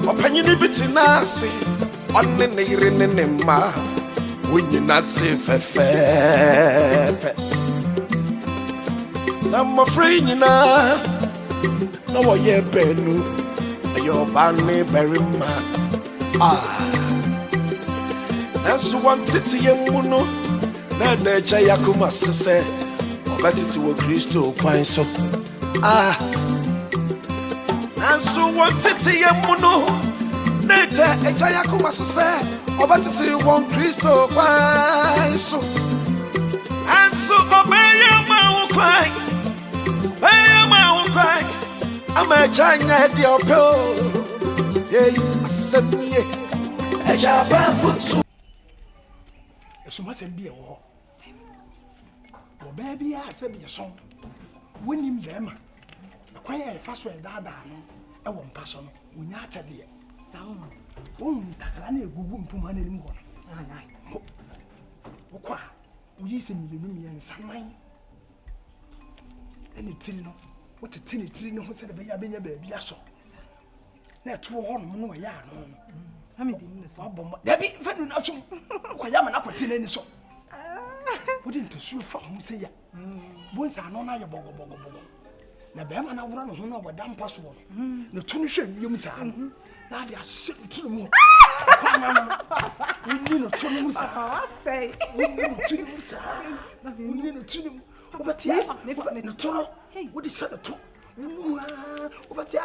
Opanyini bitinasi onne ne yire ne ma wunyi nati fefe na mafre nyina na wo ye benu ayo bani berima nanso wantete yemu no na da eja yakuma sese obatiti wo Kristo kwan so nanso wantete yemu no na da eja yakuma sese obatiti wo Kristo kwan so anso obeyama wo kwan ama janya di opo asemye eja bafutu esuma sembi ewo wo baby a sebi so wonim bema akwaya e faso e dada no e wo mpaso no wonya achade sawo won takala na egugu mpuma na nim ho wo kwa wo yi se milenu mi ensanan ene tiri no what a tinny tree no said be ya benya baby aso na to ho no no ya no ha me di no so abom da bi fa nu na so kwa ya ma na kwati na ni so wo di nto su fa ho se ya bo nsa no na ye bogo na be ma na wura no ho no boda mpa so no to no hwe yom sa na dia se tu mu ni no to no sa say ni no tu no sa ni no tu no obati no to no hey, what is that? What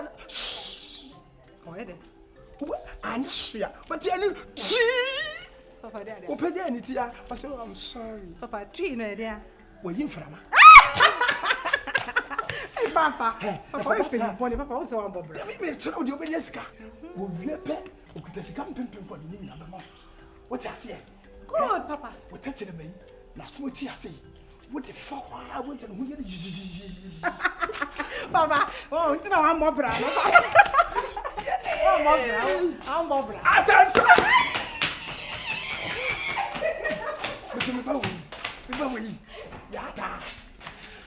oh, Eden. And sphere, but then Papa, I'm sorry. Papa, tree, no idea. Where you from? Hey, Papa, Papa, also on Bob. Let me tell you, Benesca. Will be a pet who could come to people in the what's that? Good, Papa. We're touching a man. Last what I say. What the fuck? I want to Papa, oh, you know I'm more proud. I'm more proud. Attention! Yata.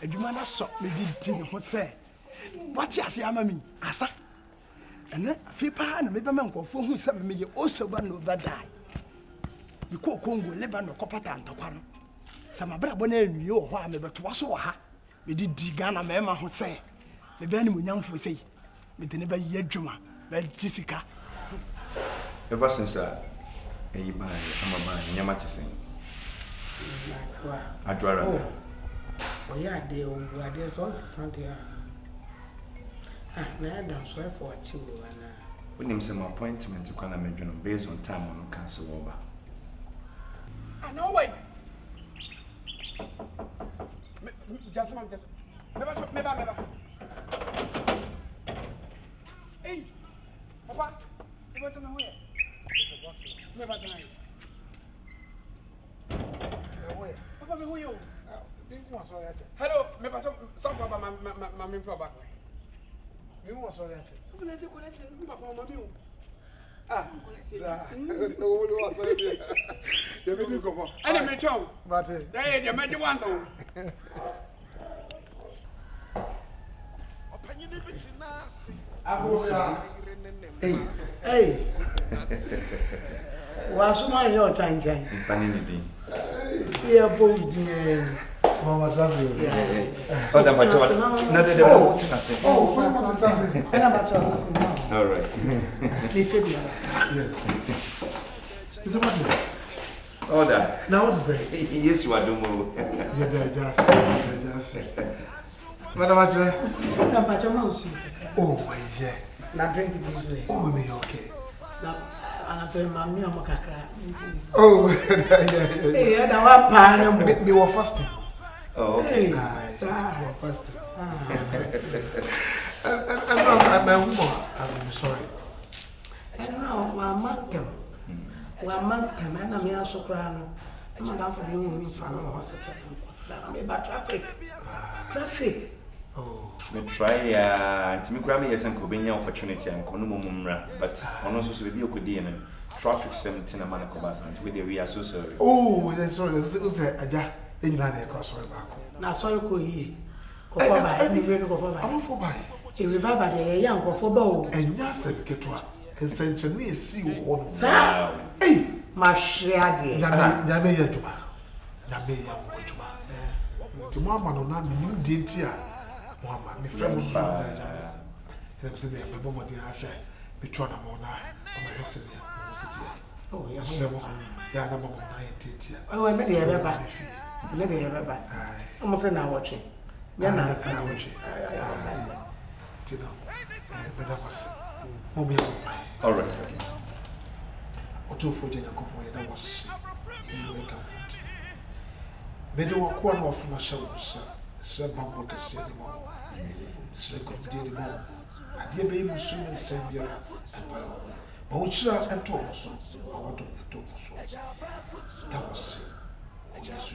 And you man saw me did what say. What you say, Mammy? Asa. And then Fipa and maybe man for whom 7 million also one over die. You call Congo, Lebanon, Copatan, Tokano. Sama bra bona nwie ho a mebeto so ha me di Ghana mema ho se me be ni munyamfo sei me de ne ba yadwuma ba tisika ever since eyi ba amama nyama tesen adwara o ya de o ade so sante na dan so so wachi wo na unim some appointment kwa na medweno based on time on cancel over no way. Just. Meba. Hey, Papa, you go to me where? Meba tonight. Where? Papa, me who you? Hello, Meba. Stop, Papa. My from back. Me who sorry at? Open the connection. Papa, Mami. You may do go. I never told. But hey, you made the one so. Hey. Was my your time? Panini. Here, boy. Mama Jazzy. Oh, the matter. No, they don't. Oh, what is it? All right. Is it what it is? Oh, that. Now what is it? Yes, you are doing more. Just. Madam Ajay. Oh, yes. Now drink this way. Oh, me okay. Now, I'm going to mammy on Makaka. Oh, yeah, now I'm panning. We were fasting. Oh, okay. We were fasting. And my woman, I'm sorry. I don't know, my mother. Well, man, and I'm here so crying. I'm not for the only fan of hospital. I'm about traffic. Oh. Me try and to me grab me yes and could opportunity and conumumra, but on also so be a good day traffic 17 a man and with the we are so sorry. Oh, that's sorry. This a ja. In Lana cross for back. Now, sorry, go ye. Go for by any way go for by. I'm for by. If you remember the young go for bow. And yes, I get to essentially see one. Hey, my share, dear. Yame Yajuma. Yame Yajuma. To Mamma, no, not new dainty. Mamma, my friend was from Nigeria. And I'm saying, my mama, dear, I said, be trying to mona on my resident city. Oh, yes, yeah, number 9 dainty. Oh, I maybe ever. Maybe ever. Almost an hour watching. Yeah, that's an hour watching. Tino, but that was Mommy. All right. Or 2 for dinner, that was welcome. They don't want one more from a show, Sir Bumble can see anymore. Sir, come dear more. I dear baby soon and send you. Oh, sure, and talk so. I want to talk so. That was yes,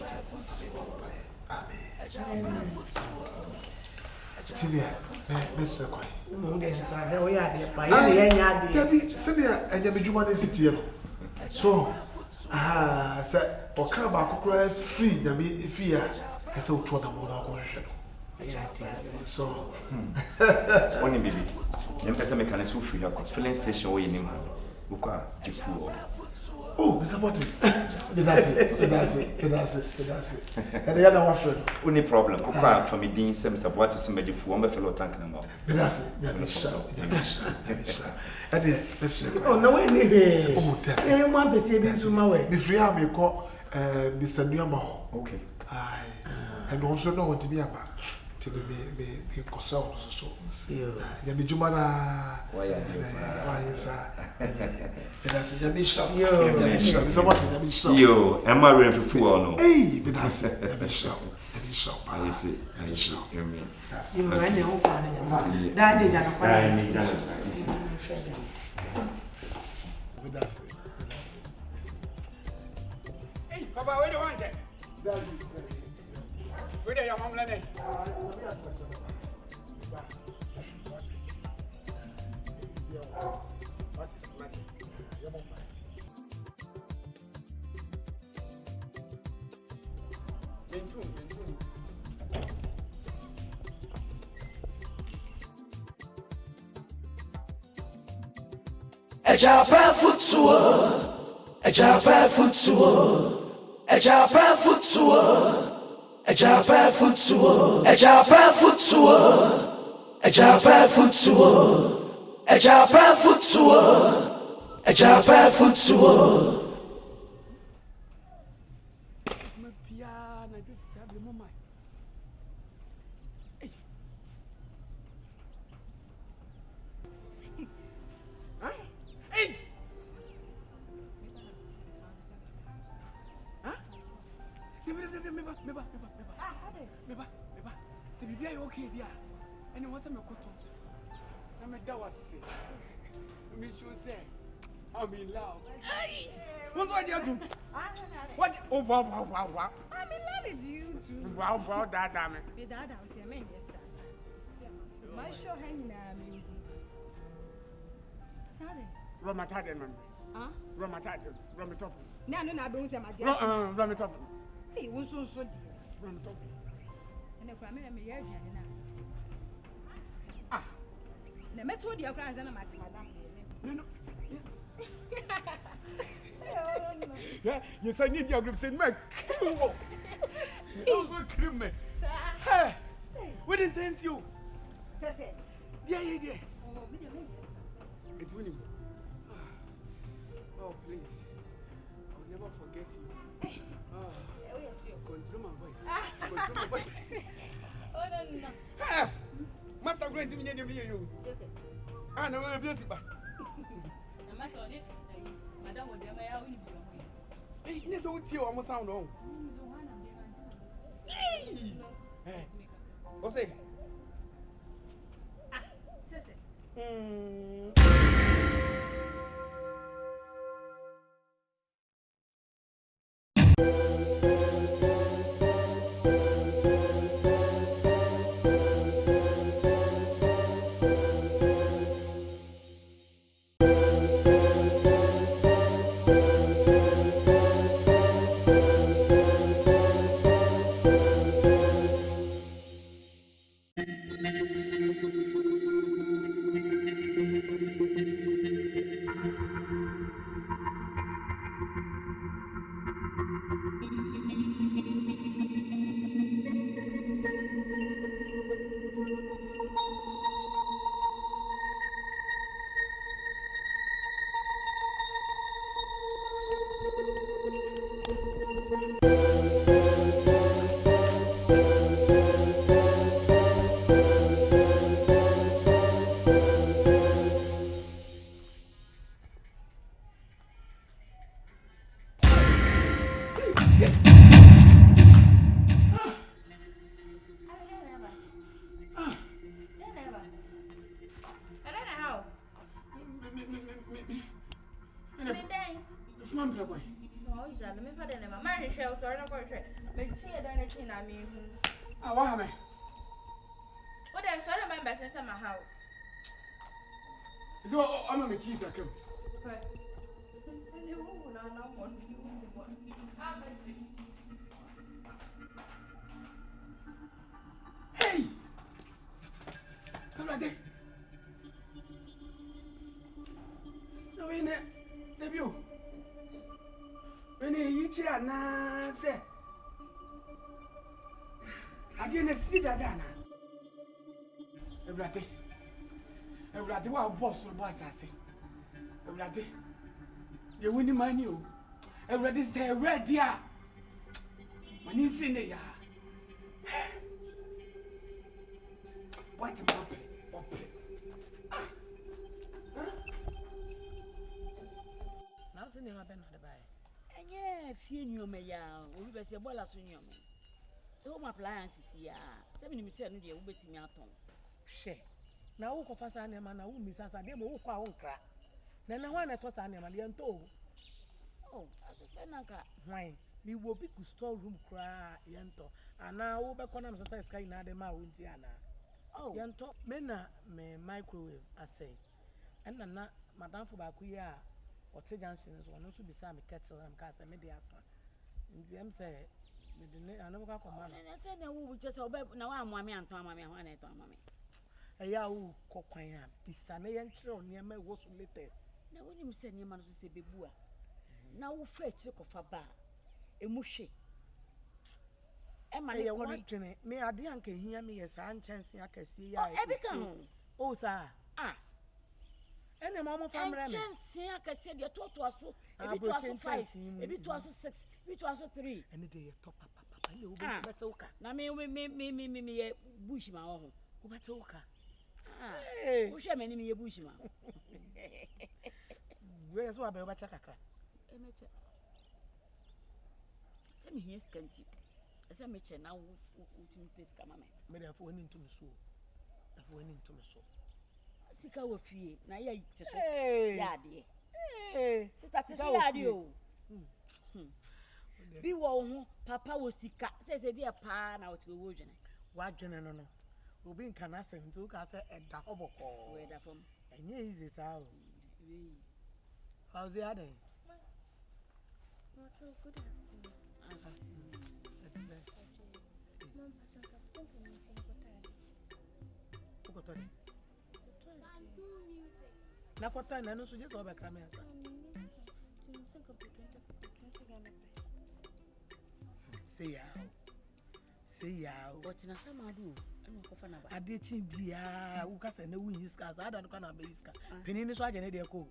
Amen. Tilia, Mr. Quay. Debbie, Sylvia, and Yabby Juman is it here. So, sir, or come back, cry free, Yabby, if you are, as so to the moon. So, Only baby. Then mechanic so free, filling station way in him. Buka, Jipu. Oh, Mr. Martin. That's it. And the other one friend. Only problem. Buka for me, Dean, Mr. Water, somebody for one fellow tank number. That's it. And then, Mr. Oh, no, anyway. Oh, tell you one percent to my way. Be free, I may call Mr. Newman. Okay. Aye. And also know what to be about. Till be consult so. Yeah, be Jumana. Why is that's the bishop. Yo, am I ready for no? Hey, but that's the bishop. I see. You mean? You ran your own party. Daddy, Hey, Papa, where do you want it? Where do your mom land? Ejapa futsuo. Okay, dear. And what's a makoto? I'm a dawas. Me should say, I'm in love. What's what you do? What? Oh, wow. I'm in love with you too. Wow, that damn it. Be that out here, man, yes, sir. My show hanging on me. Romatad, man. Huh? Romatop. No, I don't say my dear. Romatop. He was so dear. Romatop. And the crime and me, Ah. The method your crimes and a madam. No. Yeah, yes, I need your group in my crew. Hey, what intends you? Yeah. It's winning. Oh, please. I'll never forget you. Control my voice. Oh, no. Hey, Master going to me and you. I know we'll be a Madam, what am I? Hey, let's go to you almost sound home. Hey, what's it? Hey! Already. No, in it. Debut. When you eat it, na say. I didn't see that, Dana. Everybody, what boss or boss, I say. Everybody, you win my new. Everybody stay ready. When you see the what a puppy. Now, see, never been on the buy. And yeah, few new me, we be say, well, as you know. Home appliances, yeah. 70 said, you will be me out on. She. Now, who confess an man, who miss us, I didn't walk on crack. Then I want to toss an animal and told. Oh, as a senaka, why? We will be to store room cry, Yanto. And now, over Conams as I sky in Adema, Wintiana. Oh, Yanto, Mena, me microwave, I say. And Nana, Madame Fubakuya, or T. Johnson's one also beside me kettle and cast a mediasa. In the M say, I never got command. And I said, no, we just obey now. I'm mammy and Tom, mammy, and Tom, mammy. A yaw coquina, Pisane and Tron near my was latest. Now, when you send your man to say Bibua, now we fetch of a bar, a mushy. Am I watching it? May I didn't hear me as I'm chancing I can see. Oh, sir. Ah. And the mamma from Chancing, I can say your total was so. It was 5, maybe it was 6, it was 3. And the day top papa, you better okay. Now, me, bush my own. Who better okay? Hey, who shall me a bushman? Where's what about Chakra? Send me here, scanty. As I mentioned, now, please come, may have went into the soul. I've went into the soul. Sikapa fee, now you daddy. Hey, sister, you. Be warm, Papa was sick, says a dear pa now to be woven. What general? Will be in Canassa and took us at the hobble call. Where that from? And yes, is out. How's the other? Not so good. Nakota na no suggest over Cramia. Say out. What in a summer do? I did Chimbia, who can send a win his cars. I don't know Beiska. Penny is wagon, they go.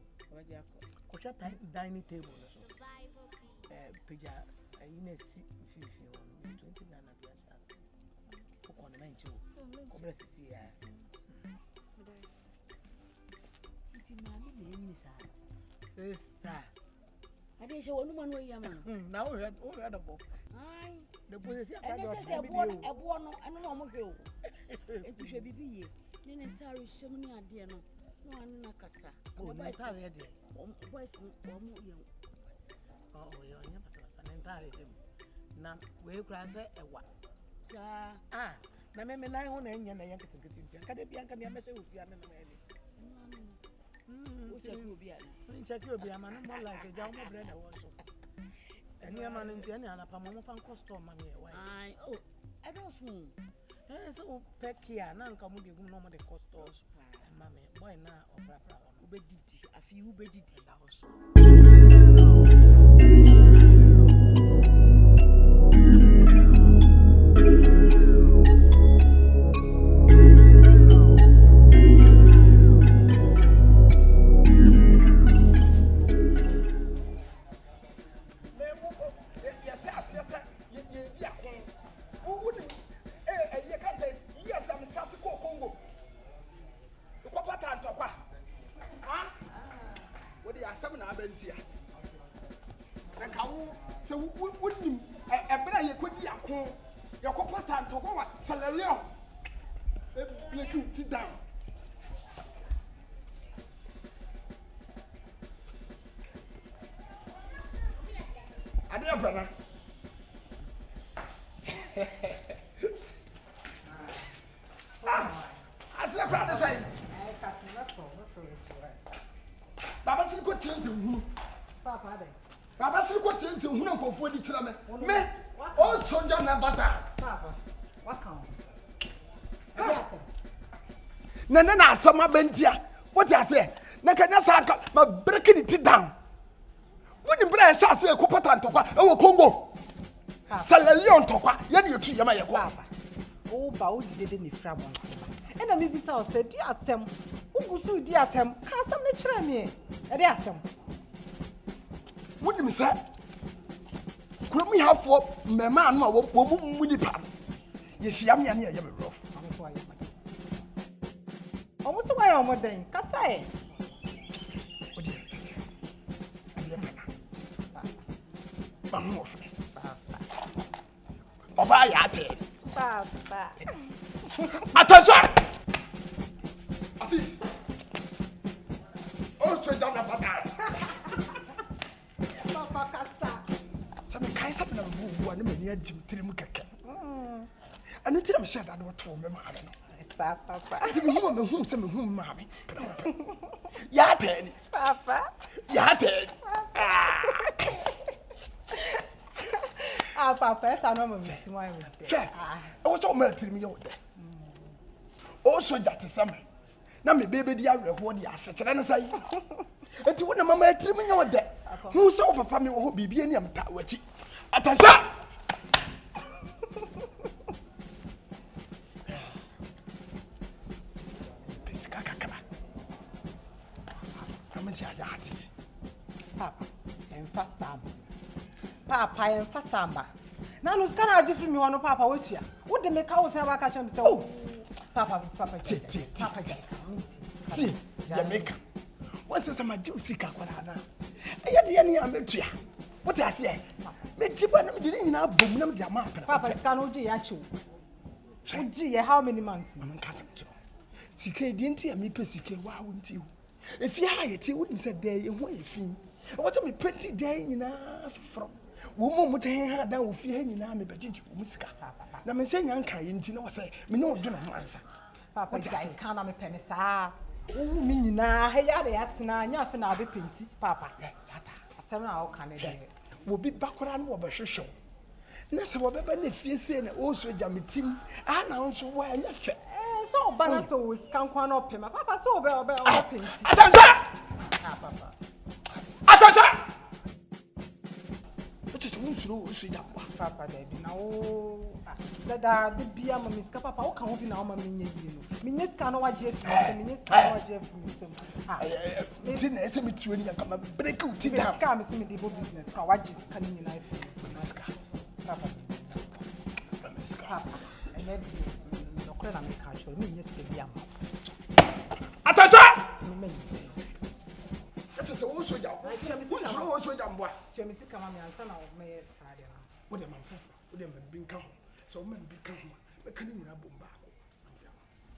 Cocha dining table. Pija, I see 29 on the 9 Sister, I didn't show one way, man. Now we had a book. The police I don't know hill. It should be in entire Shamini idea. No one in a cassa. Oh, my entire idea. Oh, you're an entire him. Now, we cross a what? Ah, now, maybe 900 and young to get in. Can it be a message with you? Check your be a man more like a young brother also. And your man in the end, and a Pamama fan custom, mammy. I don't swoon. So, peck here, none come with you, no more the cost of mammy. Boy, now, or Papa, obey a few beddy Na ka wo se wonim ebra ye kodi akon ye ko pata ntoko wa salarion e break it down. Ade afana. Ase kwa de sai. Baba siri ko tiense hu. Papa de. Baba siri ko tiense hu na nkofo di kira me. Me o soja na bata. Papa. What count? Na asama bentia. What you say? Na kanya sanka ma breaking it down. When you break sa se ko pata ntokwa e wo Congo. Salalion ntokwa ye de yetu yema ye ko. Papa. O ba o dide ni fra bon. E na me bisa o se di asem. Ugusu di atem. Ka asem ne kire me. E di asem. Wonim say kurom hafo mema anu a wo mu nipa. Ye siam ya ne ye me rough. Almost why I'm modern. Kasai. Papa yate. Papa. Attention. Atis. Oh, so down the bata. Papa kasa. Some kai sap na bu anu mani agim tirim keke. Anu tirim sha da do to me ma no. Sa papa. Ati me hu se me hu ma me. Ya tani. Papa. Ya tani. Ah papa, esa no me misi mo ayi. Che. E wo so ma tirim ye wo de. O so that some. Na me bebe di awerho di ase kire ne sai. Enti wo na mama tirim ye wo de. Hu se wo papa me wo ho bibie ni am ta wachi. Attention. Papa, I'm for samba. Now, no scanner different me on Papa. Wait here. What the make house have I catch him? So, Papa, see, Jamaica. What's some my juicy Sikapa? I had the any amateur. What I say? Make Jiban didn't know boom them their map. Papa, can OG actual. OG, how many months? I'm cousin. CK didn't see me PCK. Why wouldn't you? If you had it, you wouldn't say there you want a thing. What am I pretty day enough from? Woman would hang down with fear in army, but you muska. Now, I'm saying, Uncle, you know, say, me no do not answer. Papa, I can't am a penny, sir. Oh, meaning now, hey, that's now, nothing I'll be pinty, Papa. A 7 hour can will be back around over show. Nessa, whatever if say, also jammy team, and also why I left. So, balance always can't one up him. Papa, so well, pinty. Attention! Attention! What is the one slow? See that one, Papa, baby. Now, that the beer, my Miss Papa, how can we now, my minion? Minis can watch Jeff, Minis can watch Jeff. Didn't estimate you when you come and break out. This scam is in the business. What is coming in life? Papa, and then no credit make casual. Minis can be a attention! That is also young. Also young boy. She may come on and son of me. What am I for? What am I being come? So men become a canning in a bomb.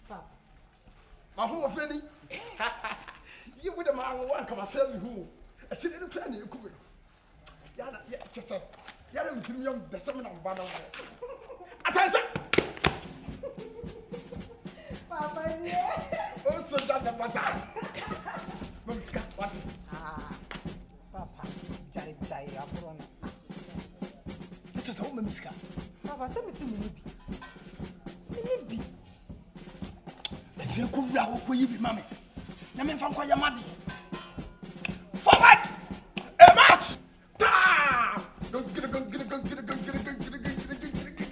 Papa, my home of any. You would have one come and sell me who. A little plan you could. Yana, just say, Yana, young, the seven of Banner. Attention! Papa, also done the pattern. What? Papa, Jai, Afrane. It is home, Miska. Papa, send me some Minibi. Let's hear who you be, mammy. Namin from Koyamadi. Forward! A match! Go get a gun, get a gun, get a gun, get a gun, get a gun, get a gun, get a gun.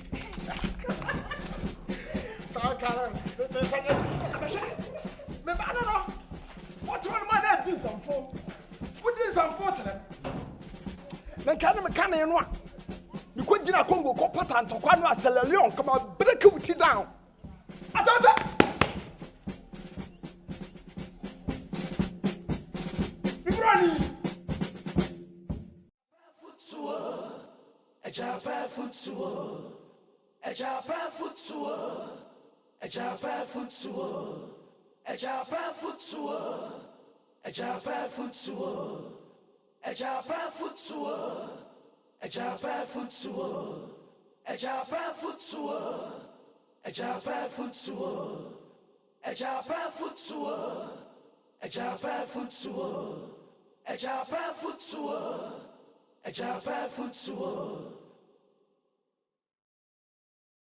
I don't know. What's one of my dad did some for? What is unfortunate? Then can I can in one? You couldn't get a Congo, go pattern to Quano Salalion, come on, break it down. I don't know. Ejapa futuo, ejapa futuo, ejapa futuo, ejapa futuo, ejapa futuo, ejapa futuo, ejapa futuo, ejapa futuo, ejapa futuo, ejapa futuo, ejapa futuo, ejapa futuo, ejapa futuo.